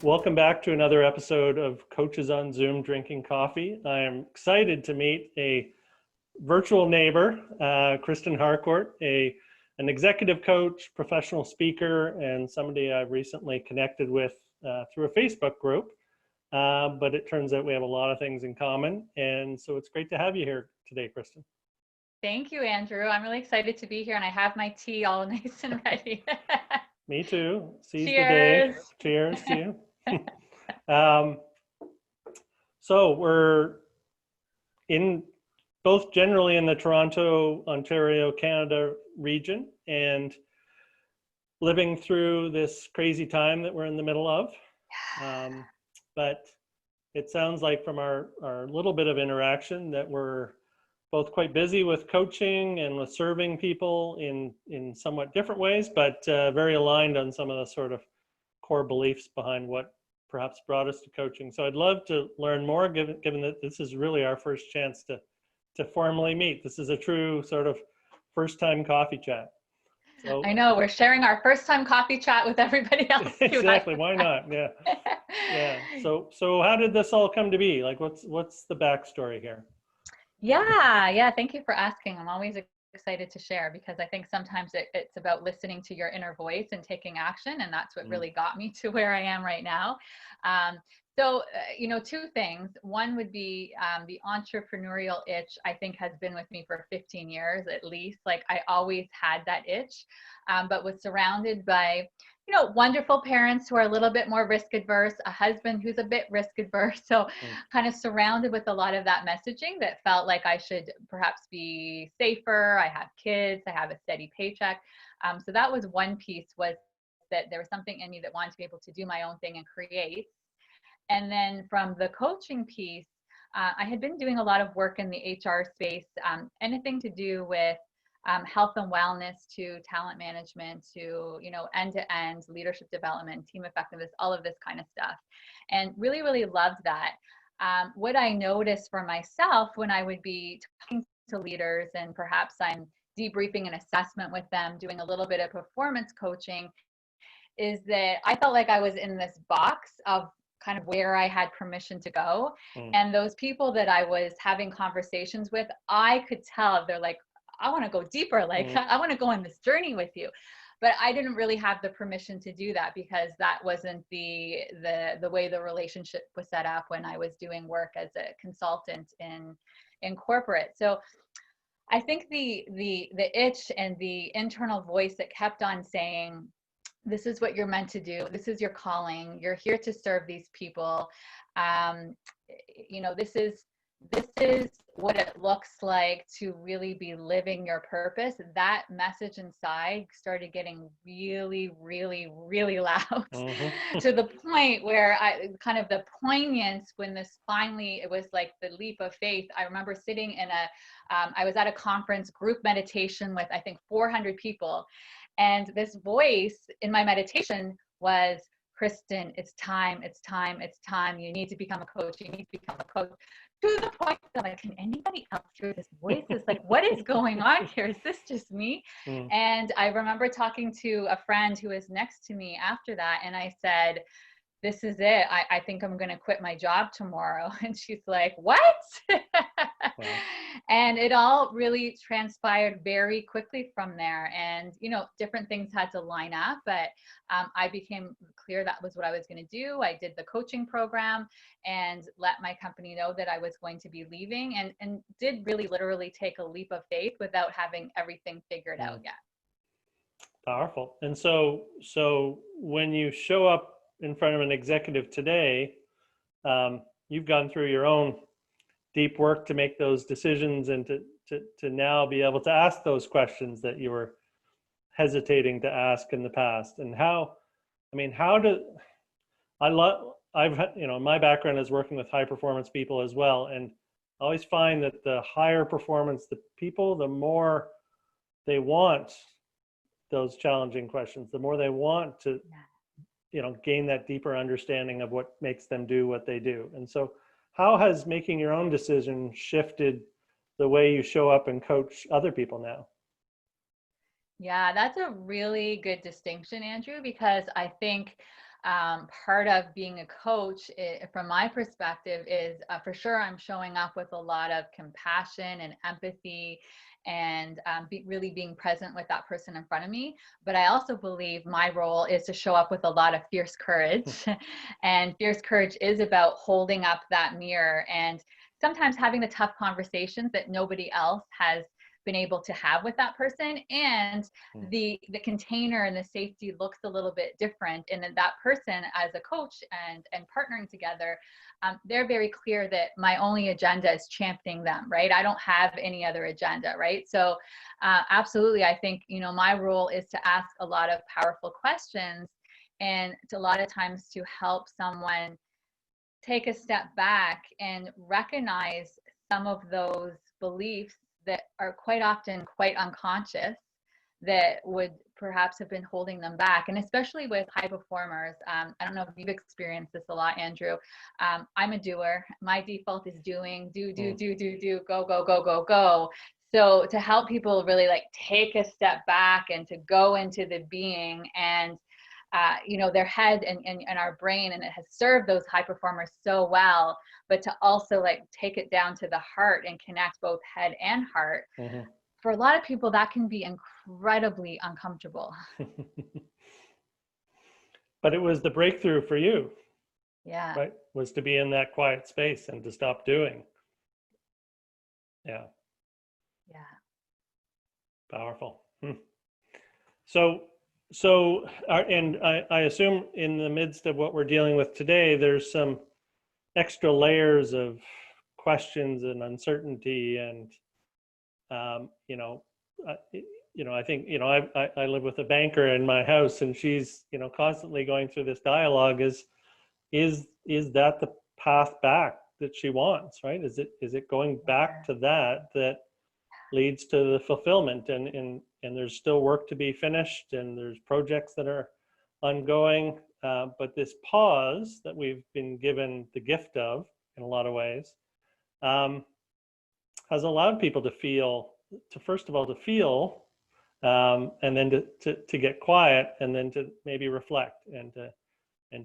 Welcome back to another episode of Coaches on Zoom Drinking Coffee. I am excited to meet a virtual neighbor, Kristen Harcourt, an executive coach, professional speaker, and somebody I've recently connected with through a Facebook group. But it turns out we have a lot of things in common. And so it's great to have you here today, Kristen. Thank you, Andrew. I'm really excited to be here, and I have my tea all nice and ready. Me too. Seize the Cheers. day. Cheers to you. So we're in both generally in the Toronto, Ontario, Canada region, and living through this crazy time that we're in the middle of. But it sounds like from our little bit of interaction that we're both quite busy with coaching and with serving people in somewhat different ways, but very aligned on some of the sort of core beliefs behind what perhaps brought us to coaching. So I'd love to learn more, given that this is really our first chance to formally meet. This is a true sort of first time coffee chat. So, I know, we're sharing our first time coffee chat with everybody else. Exactly. Why not? Yeah. Yeah. So how did this all come to be? Like, what's the backstory here? Yeah. Thank you for asking. I'm always excited to share because I think sometimes it's about listening to your inner voice and taking action. And that's what really got me to where I am right now. So, two things. One would be the entrepreneurial itch, I think, has been with me for 15 years at least. Like, I always had that itch, but was surrounded by, wonderful parents who are a little bit more risk adverse, a husband who's a bit risk adverse. So kind of surrounded with a lot of that messaging that felt like I should perhaps be safer. I have kids, I have a steady paycheck. So that was one piece, was that there was something in me that wanted to be able to do my own thing and create. And then from the coaching piece, I had been doing a lot of work in the HR space, anything to do with health and wellness, to talent management, to end-to-end leadership development, team effectiveness, all of this kind of stuff, and really, really loved that. What I noticed for myself when I would be talking to leaders, and perhaps I'm debriefing an assessment with them, doing a little bit of performance coaching, is that I felt like I was in this box of kind of where I had permission to go. And those people that I was having conversations with, I could tell they're like, I want to go deeper. Like, I want to go on this journey with you. But I didn't really have the permission to do that because that wasn't the way the relationship was set up when I was doing work as a consultant in corporate. So I think the itch and the internal voice that kept on saying, this is what you're meant to do. This is your calling. You're here to serve these people. This is what it looks like to really be living your purpose. That message inside started getting really, really, really loud to the point where kind of the poignance when this finally, it was like the leap of faith. I remember sitting in I was at a conference group meditation with, I think, 400 people. And this voice in my meditation was, Kristen, it's time. You need to become a coach. You need to become a coach. To the point that, like, can anybody else hear this voice? It's like, what is going on here? Is this just me? And I remember talking to a friend who was next to me after that. And I said, this is it. I think I'm going to quit my job tomorrow. And she's like, what? Wow. And it all really transpired very quickly from there. And, different things had to line up, but I became clear that was what I was going to do. I did the coaching program and let my company know that I was going to be leaving, and did really literally take a leap of faith without having everything figured out yet. Powerful. And so when you show up in front of an executive today, you've gone through your own deep work to make those decisions and to now be able to ask those questions that you were hesitating to ask in the past. And my background is working with high performance people as well. And I always find that the higher performance the people, the more they want those challenging questions, the more they want to gain that deeper understanding of what makes them do what they do. And so how has making your own decision shifted the way you show up and coach other people now? Yeah, that's a really good distinction, Andrew, because I think Part of being a coach, from my perspective, is for sure I'm showing up with a lot of compassion and empathy, and really being present with that person in front of me. But I also believe my role is to show up with a lot of fierce courage. And fierce courage is about holding up that mirror and sometimes having the tough conversations that nobody else has been able to have with that person, and the container and the safety looks a little bit different, and then that person as a coach and partnering together, they're very clear that my only agenda is championing them, right? I don't have any other agenda, right? So absolutely, I think, you know, my role is to ask a lot of powerful questions, and to a lot of times to help someone take a step back and recognize some of those beliefs that are quite often quite unconscious, that would perhaps have been holding them back. And especially with high performers, I don't know if you've experienced this a lot, Andrew. I'm a doer. My default is doing, do, go, go, go, go, go. So to help people really like take a step back and to go into the being, and you know, their head and our brain, and it has served those high performers so well, but to also like take it down to the heart and connect both head and heart. For a lot of people, that can be incredibly uncomfortable. But it was the breakthrough for you, Yeah. right? Was to be in that quiet space and to stop doing. Yeah. Yeah. Powerful. And I assume in the midst of what we're dealing with today, there's some extra layers of questions and uncertainty, and I think, I live with a banker in my house, and she's, constantly going through this dialogue. Is that the path back that she wants, right? Is it going back to that leads to the fulfillment, and there's still work to be finished, and there's projects that are ongoing, but this pause that we've been given the gift of in a lot of ways, has allowed people to first of all to feel, and then to get quiet, and then to maybe reflect, and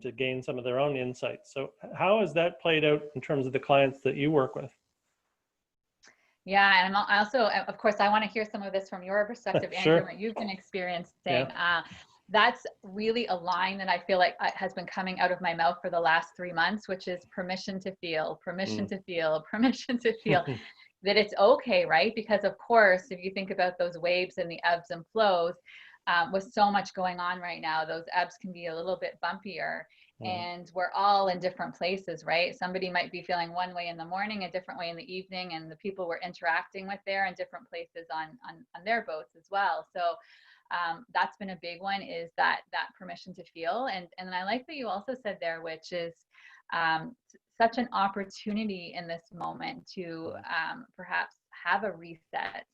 to gain some of their own insights. So how has that played out in terms of the clients that you work with? Yeah, and I also, of course, I want to hear some of this from your perspective, Andrew, Sure. what you've been experiencing. Yeah. That's really a line that I feel like has been coming out of my mouth for the last 3 months, which is permission to feel, permission to feel, permission to feel. That it's okay, right? Because of course, if you think about those waves and the ebbs and flows, with so much going on right now, those ebbs can be a little bit bumpier. And we're all in different places, right? Somebody might be feeling one way in the morning, a different way in the evening, and the people we're interacting with there in different places on their boats as well. So that's been a big one, is that permission to feel. And I like that you also said there, which is such an opportunity in this moment to perhaps have a reset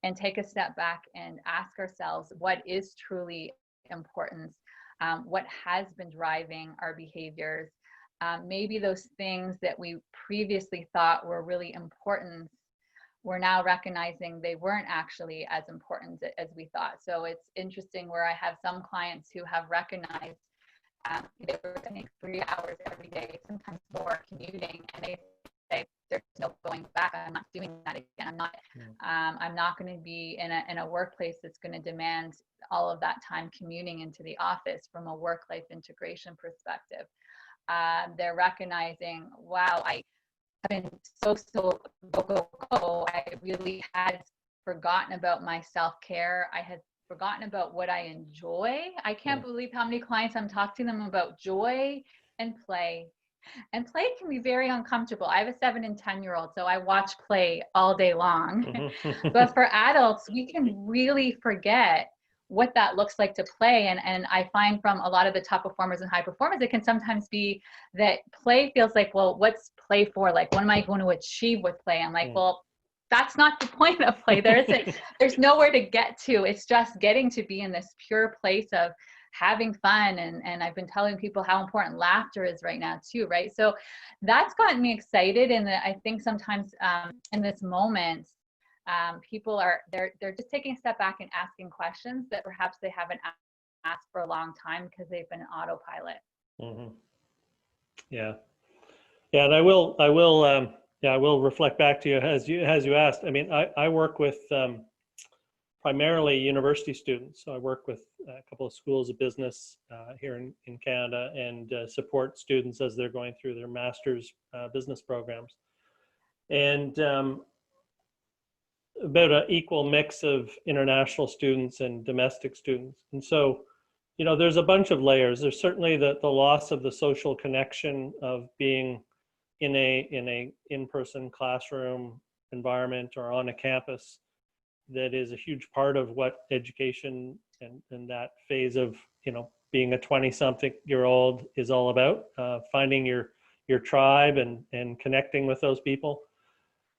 and take a step back and ask ourselves what is truly important, what has been driving our behaviors. Maybe those things that we previously thought were really important, we're now recognizing they weren't actually as important as we thought. So it's interesting where I have some clients who have recognized they were spending 3 hours every day, sometimes more, commuting, and they say there's no going back. I'm not doing that again. I'm not going to be in a workplace that's going to demand all of that time commuting into the office from a work-life integration perspective. They're recognizing, wow, I've been so go. I really had forgotten about my self-care. I had forgotten about what I enjoy. I can't believe how many clients I'm talking to them about joy and play. And play can be very uncomfortable. I have a 7 and 10-year-old, so I watch play all day long. But for adults, we can really forget what that looks like to play. And I find from a lot of the top performers and high performers, it can sometimes be that play feels like, well, what's play for? Like, what am I going to achieve with play? I'm like, well, that's not the point of play. There's nowhere to get to. It's just getting to be in this pure place of having fun. And I've been telling people how important laughter is right now too, right? So that's gotten me excited. And I think sometimes in this moment, people they're just taking a step back and asking questions that perhaps they haven't mask for a long time because they've been autopilot. Mm-hmm. Yeah. Yeah, and I will reflect back to you as you asked. I mean, I work with primarily university students. So I work with a couple of schools of business here in Canada, and support students as they're going through their master's business programs. And about an equal mix of international students and domestic students. And so, there's a bunch of layers. There's certainly the loss of the social connection of being in a in-person classroom environment or on a campus. That is a huge part of what education and that phase of being a 20-something-year-old is all about. Finding your tribe and connecting with those people.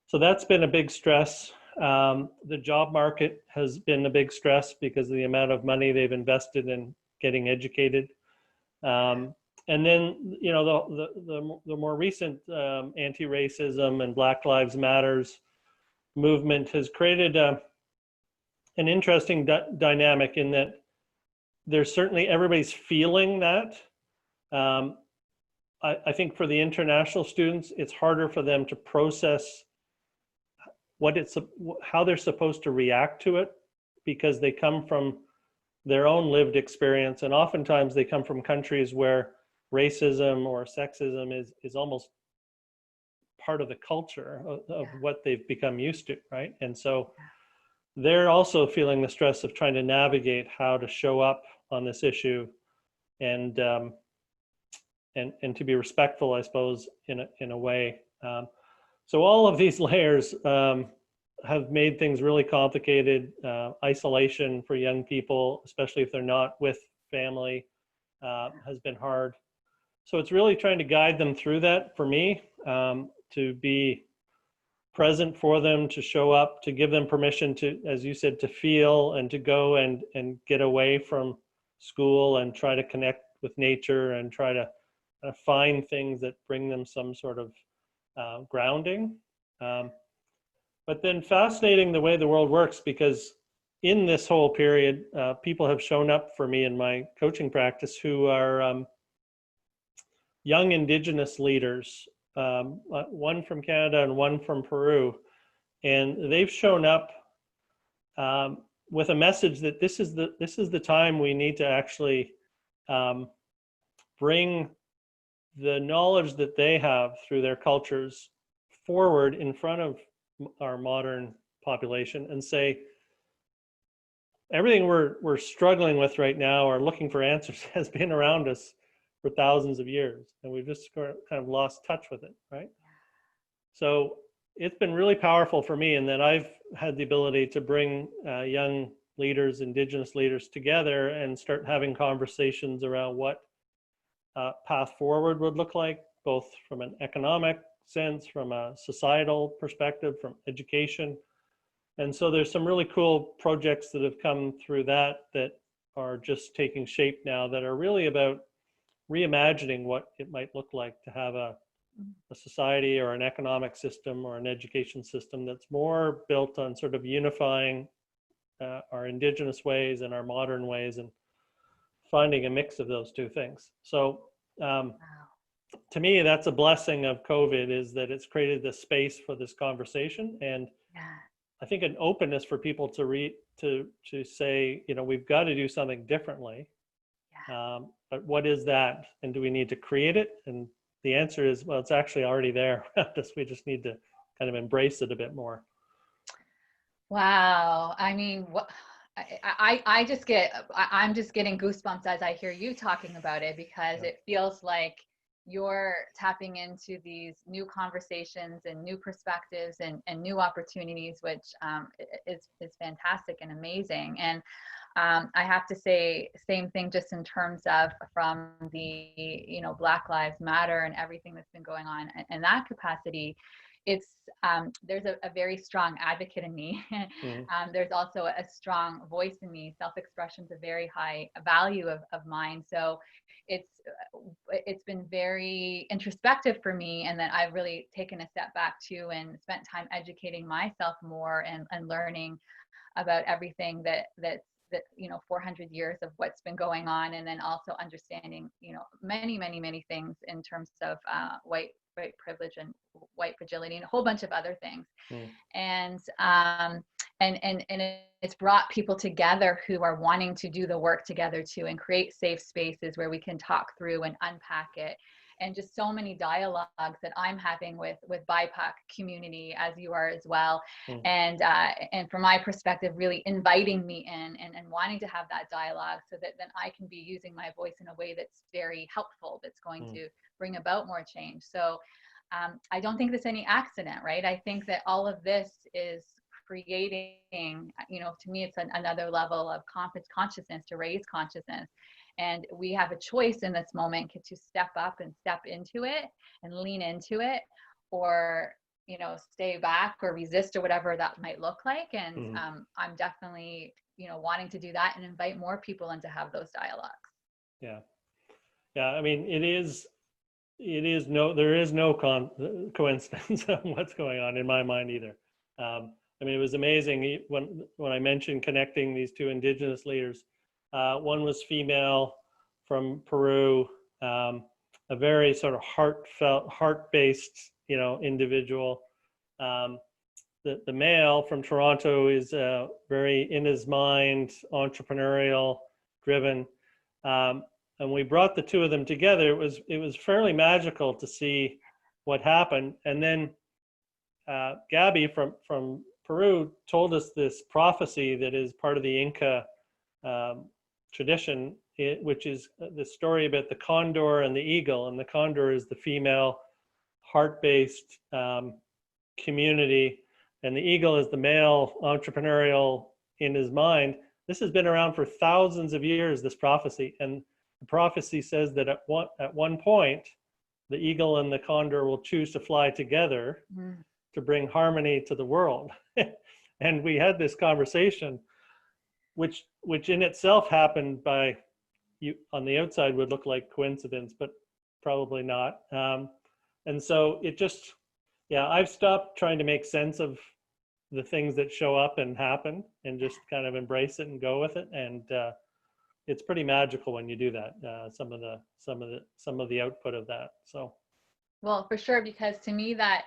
So that's been a big stress. The job market has been a big stress because of the amount of money they've invested in getting educated. And then, the more recent anti-racism and Black Lives Matters movement has created an interesting dynamic in that there's certainly everybody's feeling that. I think for the international students, it's harder for them to process how they're supposed to react to it, because they come from their own lived experience, and oftentimes they come from countries where racism or sexism is almost part of the culture of what they've become used to, right? And so they're also feeling the stress of trying to navigate how to show up on this issue and to be respectful, I suppose, in a way. So all of these layers have made things really complicated. Isolation for young people, especially if they're not with family, has been hard. So it's really trying to guide them through that for me, to be present for them, to show up, to give them permission to, as you said, to feel and to go and get away from school and try to connect with nature and try to find things that bring them some sort of grounding. But then fascinating the way the world works, because in this whole period, people have shown up for me in my coaching practice who are young Indigenous leaders, one from Canada and one from Peru. And they've shown up with a message that this is the time we need to actually bring the knowledge that they have through their cultures forward in front of our modern population and say, everything we're struggling with right now or looking for answers has been around us for thousands of years, and we've just kind of lost touch with it, right? So it's been really powerful for me in that I've had the ability to bring young leaders, Indigenous leaders together and start having conversations around what path forward would look like, both from an economic sense, from a societal perspective, from education. And so there's some really cool projects that have come through that are just taking shape now, that are really about reimagining what it might look like to have a society or an economic system or an education system that's more built on sort of unifying our Indigenous ways and our modern ways, and finding a mix of those two things. So to me, that's a blessing of COVID, is that it's created this space for this conversation, and I think an openness for people to say, we've got to do something differently. But what is that, and do we need to create it? And the answer is, well, it's actually already there. We just need to kind of embrace it a bit more. Wow. I mean, I'm just getting goosebumps as I hear you talking about it, because it feels like you're tapping into these new conversations and new perspectives and new opportunities, which is fantastic and amazing. And I have to say, same thing, just in terms of from the Black Lives Matter and everything that's been going on in that capacity. It's there's a very strong advocate in me. There's also a strong voice in me. Self-expression is a very high value of mine. So it's been very introspective for me, and that I've really taken a step back too and spent time educating myself more and learning about everything that's the 400 years of what's been going on, and then also understanding many things in terms of white privilege and white fragility and a whole bunch of other things. And it's brought people together who are wanting to do the work together too, and create safe spaces where we can talk through and unpack it. And just so many dialogues that I'm having with BIPOC community, as you are as well. And from my perspective, really inviting me in and wanting to have that dialogue, so that then I can be using my voice in a way that's very helpful, that's going to bring about more change. So I don't think there's any accident, right? I think that all of this is creating, to me, it's another level of consciousness, to raise consciousness. And we have a choice in this moment to step up and step into it and lean into it, or, stay back or resist, or whatever that might look like. And I'm definitely, wanting to do that and invite more people in to have those dialogues. Yeah. Yeah. I mean, there is no coincidence on what's going on in my mind either. I mean, it was amazing when I mentioned connecting these two Indigenous leaders. One was female from Peru, a very sort of heart-based, individual. The male from Toronto is very in his mind, entrepreneurial, driven. And we brought the two of them together. It was fairly magical to see what happened. And then Gabby from Peru told us this prophecy that is part of the Inca tradition, which is the story about the condor and the eagle. And the condor is the female, heart-based community, and the eagle is the male, entrepreneurial, in his mind. This has been around for thousands of years, this prophecy. And the prophecy says that at one point, the eagle and the condor will choose to fly together to bring harmony to the world. And we had this conversation, which in itself happened by, you on the outside would look like coincidence, but probably not. And so it just, I've stopped trying to make sense of the things that show up and happen, and just kind of embrace it and go with it. And it's pretty magical when you do that. Some of the output of that. So. Well, for sure, because to me that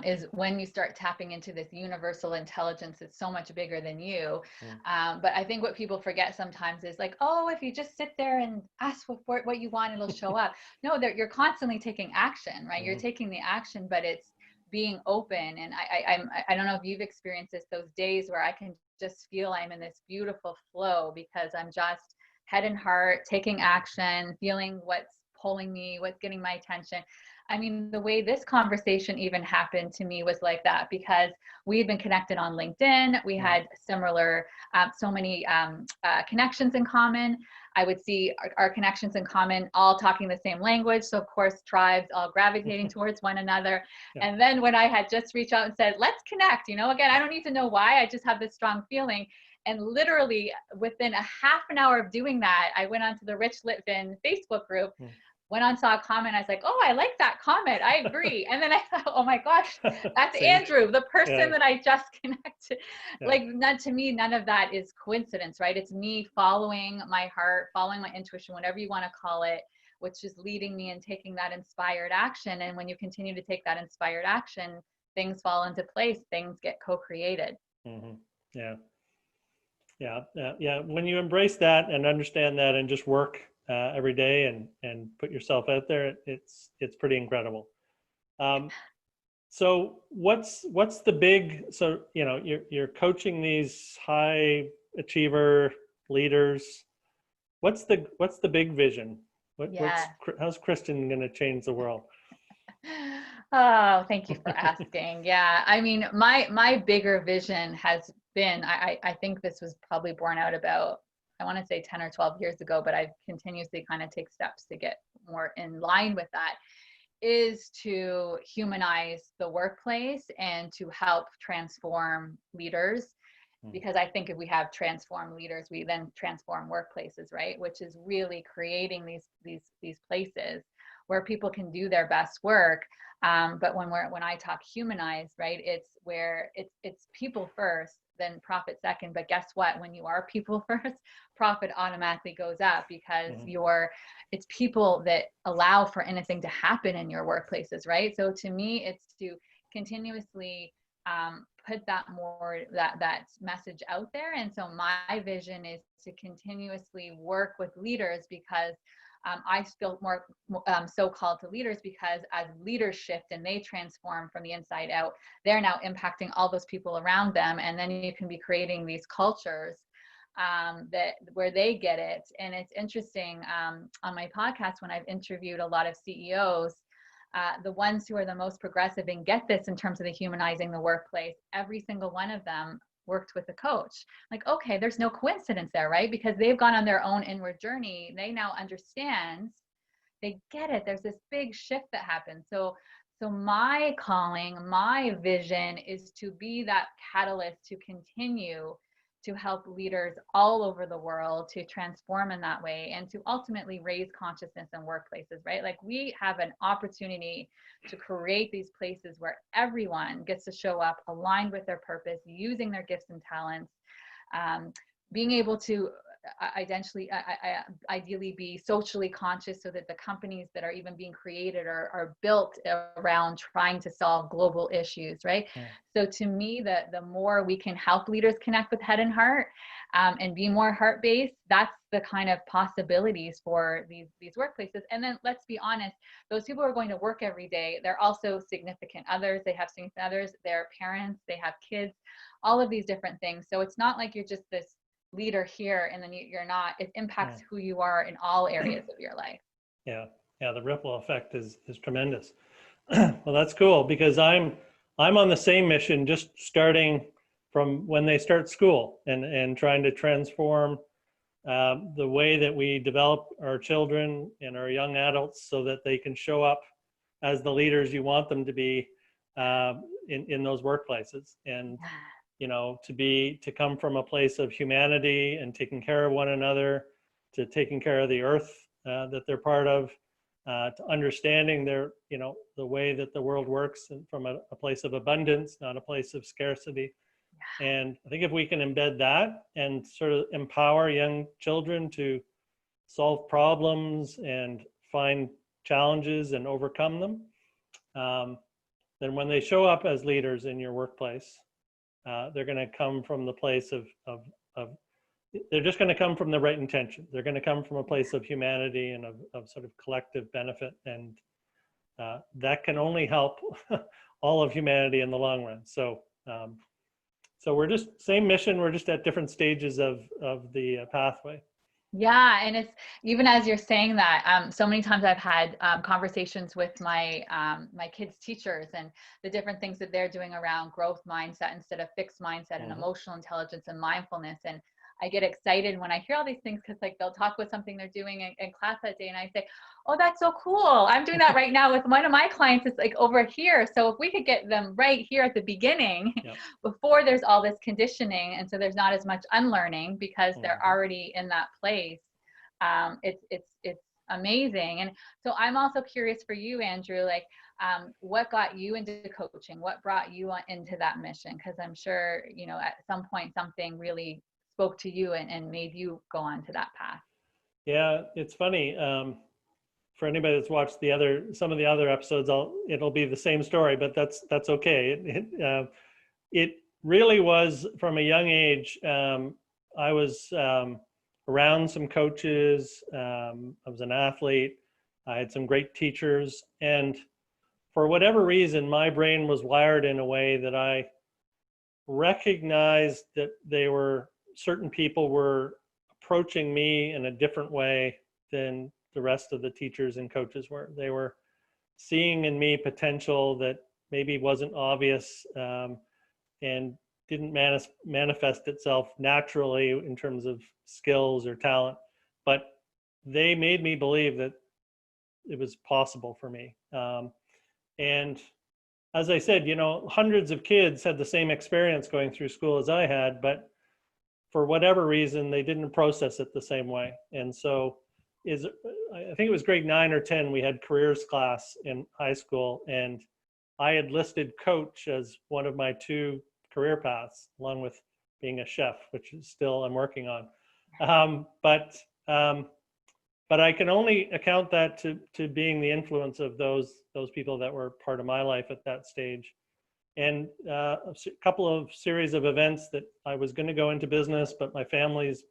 is when you start tapping into this universal intelligence that's so much bigger than you. But I think what people forget sometimes is like, oh, if you just sit there and ask for what you want, it'll show up. No, you're constantly taking action, right? You're taking the action, but it's being open. And I don't know if you've experienced this, those days where I can just feel I'm in this beautiful flow, because I'm just head and heart, taking action, feeling what's pulling me, what's getting my attention. I mean, the way this conversation even happened to me was like that, because we had been connected on LinkedIn. We had similar, so many connections in common. I would see our connections in common, all talking the same language. So of course, tribes all gravitating towards one another. And then when I had just reached out and said, let's connect, again, I don't need to know why, I just have this strong feeling. And literally within a half an hour of doing that, I went onto the Rich Litvin Facebook group, went on, saw a comment. I was like, oh, I like that comment. I agree. And then I thought, oh my gosh, that's Andrew, the person that I just connected. Like, to me, none of that is coincidence, right? It's me following my heart, following my intuition, whatever you want to call it, which is leading me and taking that inspired action. And when you continue to take that inspired action, things fall into place, things get co-created. Yeah. When you embrace that and understand that and just work every day and put yourself out there, it's pretty incredible. So what's the big, so you're coaching these high achiever leaders. What's the big vision? How's Kristen going to change the world? Oh, thank you for asking. Yeah, I mean, my bigger vision has been, I think this was probably born out about, I want to say 10 or 12 years ago, but I've continuously kind of take steps to get more in line with that, is to humanize the workplace and to help transform leaders. Because I think if we have transformed leaders, we then transform workplaces, right? Which is really creating these places where people can do their best work. But when I talk humanized, right, it's where it's people first, then profit second. But guess what? When you are people first, profit automatically goes up because it's people that allow for anything to happen in your workplaces, right? So to me, it's to continuously put that message out there. And so my vision is to continuously work with leaders because I feel more so called to leaders because as leaders shift and they transform from the inside out, they're now impacting all those people around them. And then you can be creating these cultures that where they get it. And it's interesting on my podcast when I've interviewed a lot of CEOs, the ones who are the most progressive and get this in terms of the humanizing the workplace, every single one of them worked with a coach. Like, okay, there's no coincidence there, right? Because they've gone on their own inward journey. They now understand, they get it. There's this big shift that happens. So my calling, my vision is to be that catalyst to continue to help leaders all over the world to transform in that way and to ultimately raise consciousness in workplaces, right? Like we have an opportunity to create these places where everyone gets to show up aligned with their purpose, using their gifts and talents, being able to ideally be socially conscious so that the companies that are even being created are built around trying to solve global issues, right? Yeah. So to me, the more we can help leaders connect with head and heart and be more heart-based, that's the kind of possibilities for these workplaces. And then let's be honest, those people who are going to work every day, they're also significant others, they have significant others, they're parents, they have kids, all of these different things. So it's not like you're just this leader here and then you're not. It impacts who you are in all areas of your life. Yeah, the ripple effect is tremendous. Well, that's cool because I'm on the same mission, just starting from when they start school and trying to transform the way that we develop our children and our young adults so that they can show up as the leaders you want them to be in those workplaces. And to come from a place of humanity and taking care of one another, to taking care of the earth that they're part of, to understanding the way that the world works and from a place of abundance, not a place of scarcity. And I think if we can embed that and sort of empower young children to solve problems and find challenges and overcome them, then when they show up as leaders in your workplace, they're going to come from the place of they're just going to come from the right intention. They're going to come from a place of humanity and of sort of collective benefit. And that can only help all of humanity in the long run. So we're just same mission. We're just at different stages of the pathway. Yeah. And it's even as you're saying that, so many times I've had conversations with my kids' teachers and the different things that they're doing around growth mindset instead of fixed mindset and emotional intelligence and mindfulness. And I get excited when I hear all these things because like they'll talk with something they're doing in class that day and I say, oh, that's so cool. I'm doing that right now with one of my clients. It's like over here. So if we could get them right here at the beginning before there's all this conditioning. And so there's not as much unlearning because they're already in that place. It's amazing. And so I'm also curious for you, Andrew, like what got you into coaching? What brought you into that mission? Because I'm sure, at some point something really spoke to you and made you go on to that path. Yeah, it's funny. For anybody that's watched some of the other episodes, it'll be the same story, but that's okay. It really was from a young age. I was around some coaches. I was an athlete. I had some great teachers, and for whatever reason, my brain was wired in a way that I recognized that certain people were approaching me in a different way than the rest of the teachers and coaches were. They were seeing in me potential that maybe wasn't obvious and didn't manifest itself naturally in terms of skills or talent, but they made me believe that it was possible for me. And as I said, hundreds of kids had the same experience going through school as I had, but for whatever reason, they didn't process it the same way. And so is, I think it was grade 9 or 10, we had careers class in high school, and I had listed coach as one of my 2 career paths, along with being a chef, which is still I'm working on. But I can only account that to being the influence of those people that were part of my life at that stage. And a couple of series of events that I was going to go into business, but my family's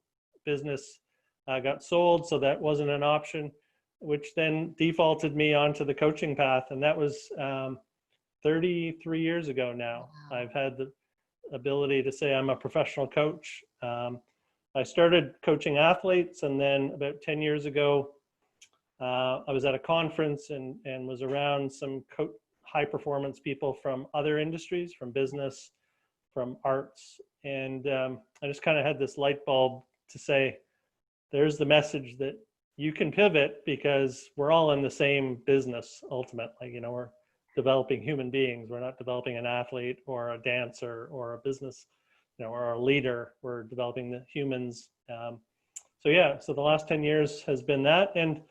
business got sold, so that wasn't an option, which then defaulted me onto the coaching path. And that was 33 years ago now. Wow. I've had the ability to say I'm a professional coach. I started coaching athletes, and then about 10 years ago, I was at a conference and was around some high performance people from other industries, from business, from arts. And I just kind of had this light bulb to say, there's the message that you can pivot, because we're all in the same business ultimately. You know, we're developing human beings. We're not developing an athlete or a dancer or a business, you know, or a leader. We're developing the humans. So the last 10 years has been that. And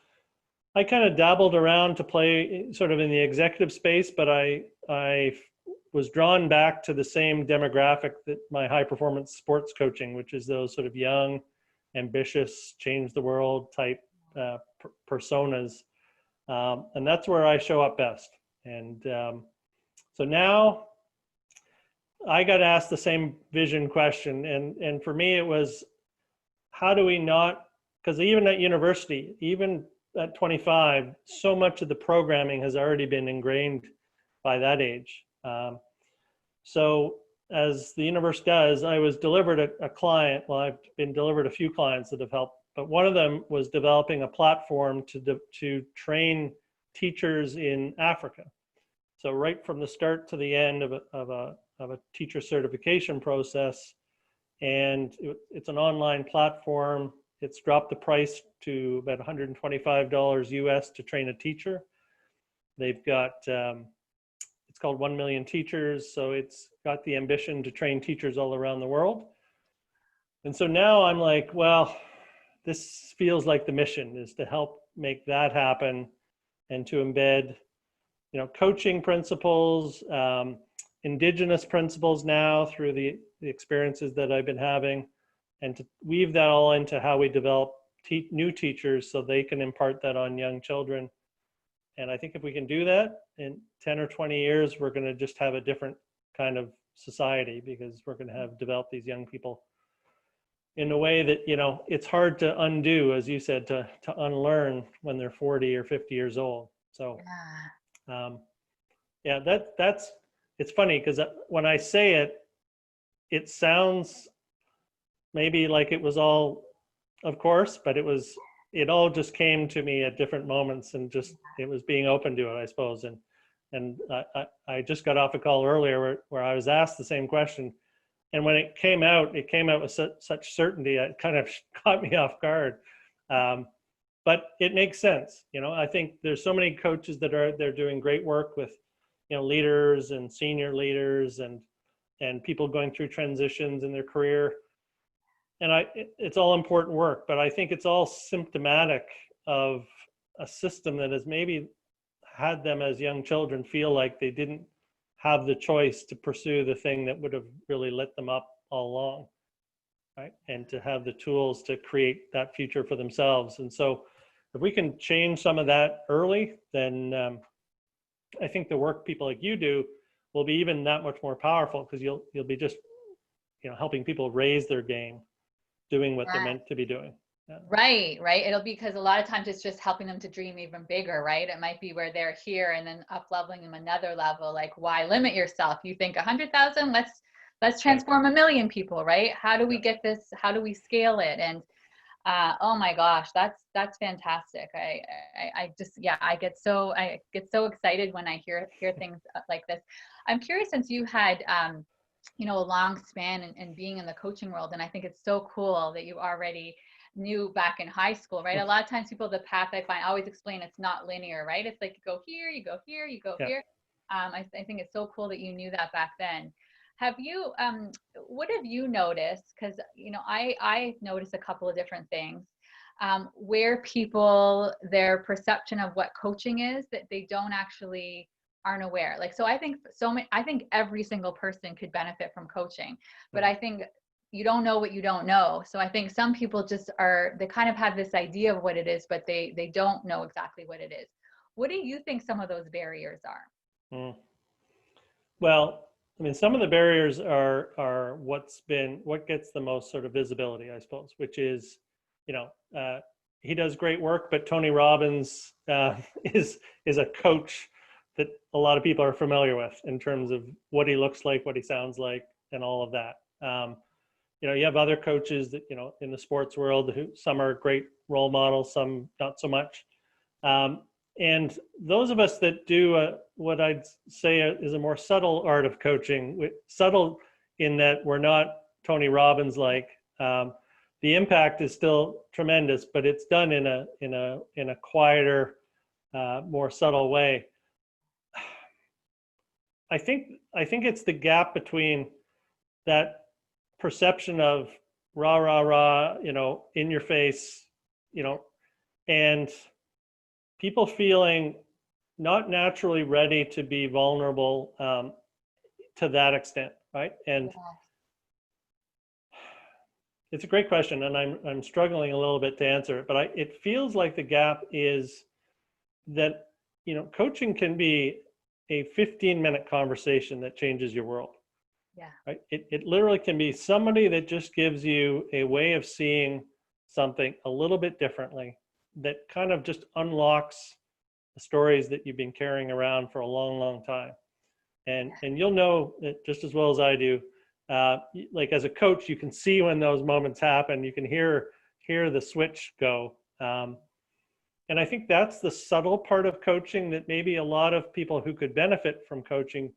I kind of dabbled around to play sort of in the executive space, but I was drawn back to the same demographic that my high performance sports coaching, which is those sort of young, ambitious, change the world type personas. And that's where I show up best. And so now I got asked the same vision question. And for me, it was, how do we not, because even at university, even at 25, so much of the programming has already been ingrained by that age. So as the universe does, I was delivered a client. Well, I've been delivered a few clients that have helped, but one of them was developing a platform to train teachers in Africa. So right from the start to the end of a teacher certification process, and it's an online platform. It's dropped the price to about $125 US to train a teacher. They've got, it's called 1 Million Teachers. So it's got the ambition to train teachers all around the world. And so now I'm like, well, this feels like the mission is to help make that happen, and to embed, you know, coaching principles, indigenous principles now through the experiences that I've been having, and to weave that all into how we develop new teachers so they can impart that on young children. And I think if we can do that in 10 or 20 years, we're going to just have a different kind of society, because we're going to have developed these young people in a way that, you know, it's hard to undo, as you said, to unlearn when they're 40 or 50 years old. So yeah, that's it's funny, because when I say it, it sounds maybe like it was all, of course, but it all just came to me at different moments, and just, it was being open to it, I suppose. And I just got off a call earlier where I was asked the same question. And when it came out with such certainty, it kind of caught me off guard. But it makes sense. You know, I think there's so many coaches that they're doing great work with, you know, leaders and senior leaders and people going through transitions in their career. And it's all important work, but I think it's all symptomatic of a system that has maybe had them as young children feel like they didn't have the choice to pursue the thing that would have really lit them up all along, right? And to have the tools to create that future for themselves. And so if we can change some of that early, then I think the work people like you do will be even that much more powerful, because you'll be just, you know, helping people raise their game, doing what they're meant to be doing. Yeah. Right. It'll be, because a lot of times it's just helping them to dream even bigger, right? It might be where they're here and then up leveling them another level. Like, why limit yourself? You think 100,000, let's transform 1 million people, right? How do we get this? How do we scale it? And oh my gosh, that's fantastic. I just, yeah, I get so excited when I hear things like this. I'm curious, since you had you know, a long span and being in the coaching world, and I think it's so cool that you already knew back in high school, right? A lot of times people, the path I find, always explain it's not linear, right? It's like you go here, you go here, you go here. I think it's so cool that you knew that back then. Have you, what have you noticed? Because, you know, I noticed a couple of different things. where people, their perception of what coaching is, that they don't actually aren't aware. Like, so I think I think every single person could benefit from coaching, but I think you don't know what you don't know. So I think some people just they kind of have this idea of what it is, but they don't know exactly what it is. What do you think some of those barriers are? Mm. Well, I mean, some of the barriers are what gets the most sort of visibility, I suppose, which is, you know, he does great work, but Tony Robbins is a coach that a lot of people are familiar with in terms of what he looks like, what he sounds like, and all of that. You know, you have other coaches that, you know, in the sports world, who some are great role models, some not so much. And those of us that do what I'd say is a more subtle art of coaching, subtle in that we're not Tony Robbins like, the impact is still tremendous, but it's done in a quieter, more subtle way. I think it's the gap between that perception of rah rah rah, you know, in your face, you know, and people feeling not naturally ready to be vulnerable to that extent, right? And it's a great question, and I'm struggling a little bit to answer it, but it feels like the gap is that, you know, coaching can be a 15-minute conversation that changes your world. Yeah. Right. It literally can be somebody that just gives you a way of seeing something a little bit differently, that kind of just unlocks the stories that you've been carrying around for a long, long time. And you'll know it just as well as I do. Like as a coach, you can see when those moments happen. You can hear the switch go. And I think that's the subtle part of coaching that maybe a lot of people who could benefit from coaching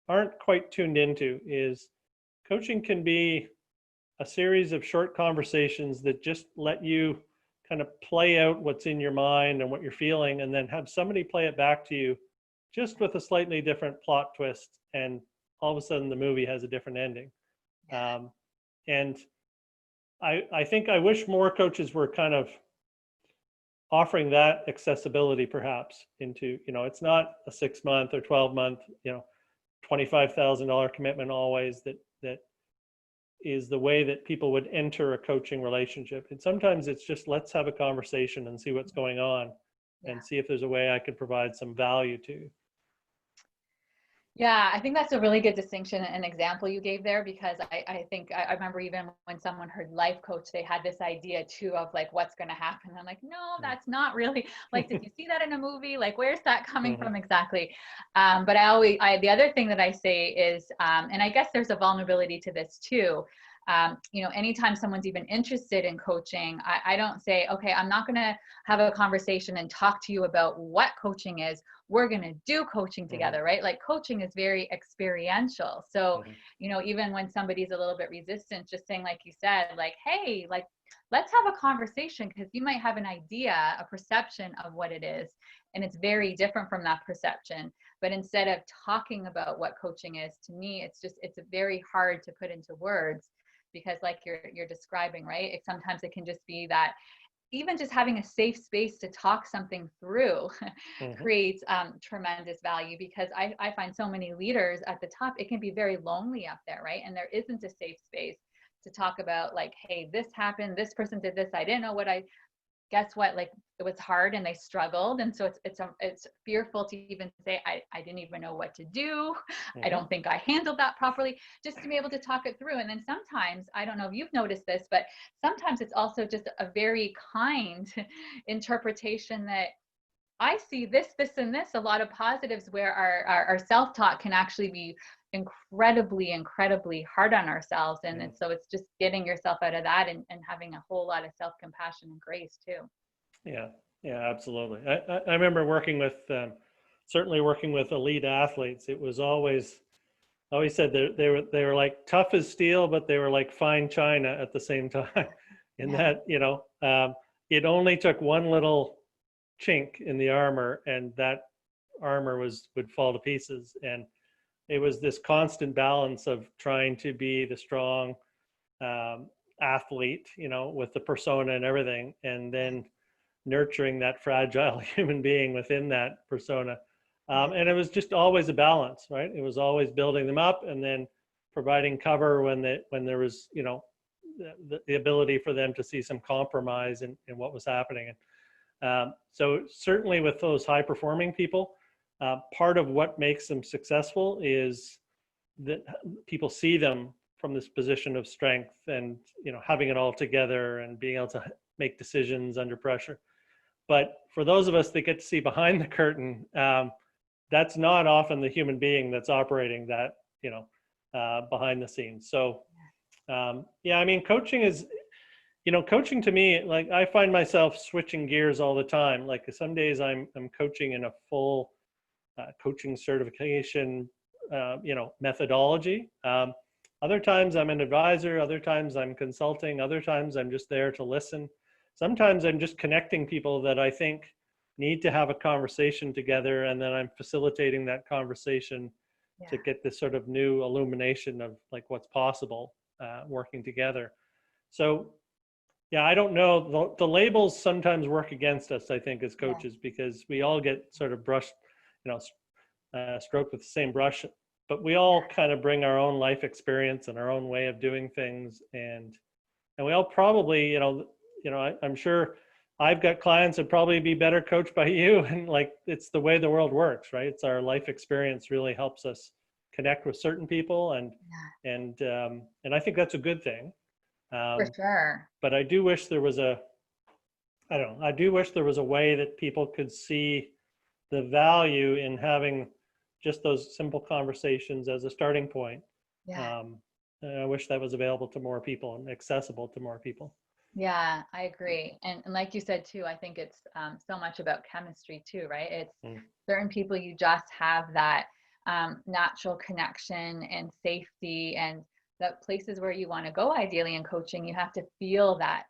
aren't quite tuned into. Is coaching can be a series of short conversations that just let you kind of play out what's in your mind and what you're feeling, and then have somebody play it back to you just with a slightly different plot twist, and all of a sudden the movie has a different ending. And I think I wish more coaches were kind of offering that accessibility, perhaps, into, you know, it's not a 6-month or 12-month, you know, $25,000 commitment always that is the way that people would enter a coaching relationship. And sometimes it's just, let's have a conversation and see what's going on, and see if there's a way I could provide some value to. Yeah, I think that's a really good distinction and example you gave there, because I think I remember even when someone heard life coach, they had this idea too of like, what's going to happen. I'm like, no, that's not really like, did you see that in a movie? Like, where's that coming from exactly? But the other thing that I say is, and I guess there's a vulnerability to this too. You know, anytime someone's even interested in coaching, I don't say, okay, I'm not going to have a conversation and talk to you about what coaching is. We're going to do coaching together, right? Like, coaching is very experiential. So, you know, even when somebody's a little bit resistant, just saying, like you said, like, hey, like, let's have a conversation, because you might have an idea, a perception of what it is, and it's very different from that perception. But instead of talking about what coaching is, to me, it's very hard to put into words, because like you're describing, right? Sometimes it can just be that even just having a safe space to talk something through creates tremendous value, because I find so many leaders at the top, it can be very lonely up there, right? And there isn't a safe space to talk about, like, hey, this happened, this person did this, I didn't know guess what, like, it was hard and they struggled. And so it's fearful to even say, I didn't even know what to do. I don't think I handled that properly, just to be able to talk it through. And then sometimes, I don't know if you've noticed this, but sometimes it's also just a very kind interpretation that I see this, and this, a lot of positives, where our self-talk can actually be incredibly hard on ourselves. And so it's just getting yourself out of that, and having a whole lot of self-compassion and grace too. Yeah, absolutely. I remember working with, certainly working with elite athletes. It was always said they were like tough as steel, but they were like fine china at the same time. In that, you know, it only took one little chink in the armor, and that armor would fall to pieces. And it was this constant balance of trying to be the strong, athlete, you know, with the persona and everything, and then nurturing that fragile human being within that persona. And it was just always a balance, right? It was always building them up and then providing cover when there was, you know, the ability for them to see some compromise in what was happening. So certainly with those high performing people, part of what makes them successful is that people see them from this position of strength and, you know, having it all together and being able to make decisions under pressure. But for those of us that get to see behind the curtain, that's not often the human being that's operating that, you know, behind the scenes. So yeah, I mean, coaching is, you know, coaching to me, like I find myself switching gears all the time. Like some days I'm coaching in a full coaching certification, you know, methodology. Other times I'm an advisor, other times I'm consulting, other times I'm just there to listen. Sometimes I'm just connecting people that I think need to have a conversation together, and then I'm facilitating that conversation to get this sort of new illumination of like what's possible working together. So yeah, I don't know. The labels sometimes work against us, I think, as coaches, because we all get sort of brushed, you know, stroked with the same brush, but we all kind of bring our own life experience and our own way of doing things, and we all probably, I'm sure I've got clients that probably be better coached by you, and like it's the way the world works, right? It's our life experience really helps us connect with certain people, and I think that's a good thing. For sure. But I do wish there was I do wish there was a way that people could see the value in having just those simple conversations as a starting point. Yeah. And I wish that was available to more people and accessible to more people. Yeah, I agree. And like you said too, I think it's so much about chemistry too, right? It's certain people you just have that natural connection and safety, and the places where you want to go ideally in coaching, you have to feel that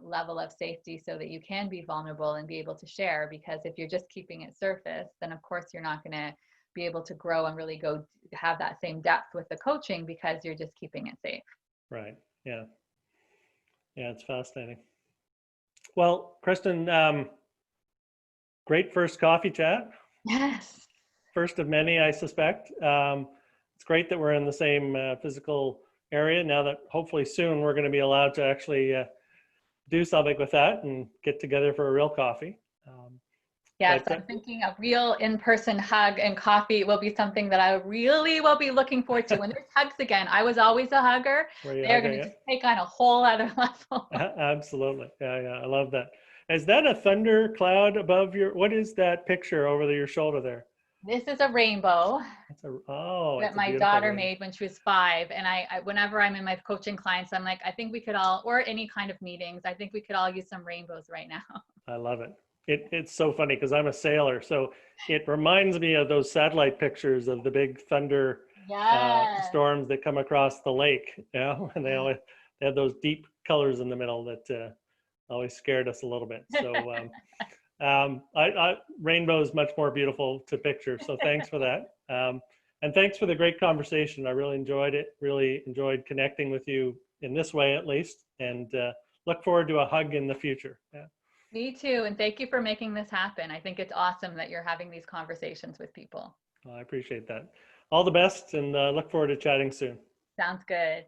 level of safety so that you can be vulnerable and be able to share. Because if you're just keeping it surface, then of course you're not going to be able to grow and really go have that same depth with the coaching because you're just keeping it safe. Right. Yeah. Yeah, it's fascinating. Well, Kristen, great first coffee chat. Yes. First of many, I suspect. It's great that we're in the same physical area now that hopefully soon we're going to be allowed to actually do something with that and get together for a real coffee. Yes, I'm thinking a real in-person hug and coffee will be something that I really will be looking forward to when there's hugs again. I was always a hugger. They're going to just take on a whole other level. Absolutely. Yeah, I love that. Is that a thunder cloud above what is that picture over your shoulder there? This is a rainbow that my daughter made when she was 5. And I, whenever I'm in my coaching clients, I'm like, I think we could all, or any kind of meetings, I think we could all use some rainbows right now. I love it. It's so funny because I'm a sailor, so it reminds me of those satellite pictures of the big thunder storms that come across the lake, you know, and they have those deep colors in the middle that always scared us a little bit. So rainbow is much more beautiful to picture. So thanks for that. And thanks for the great conversation. I really enjoyed it. Really enjoyed connecting with you in this way, at least, and look forward to a hug in the future. Yeah. Me too. And thank you for making this happen. I think it's awesome that you're having these conversations with people. Well, I appreciate that. All the best, and look forward to chatting soon. Sounds good.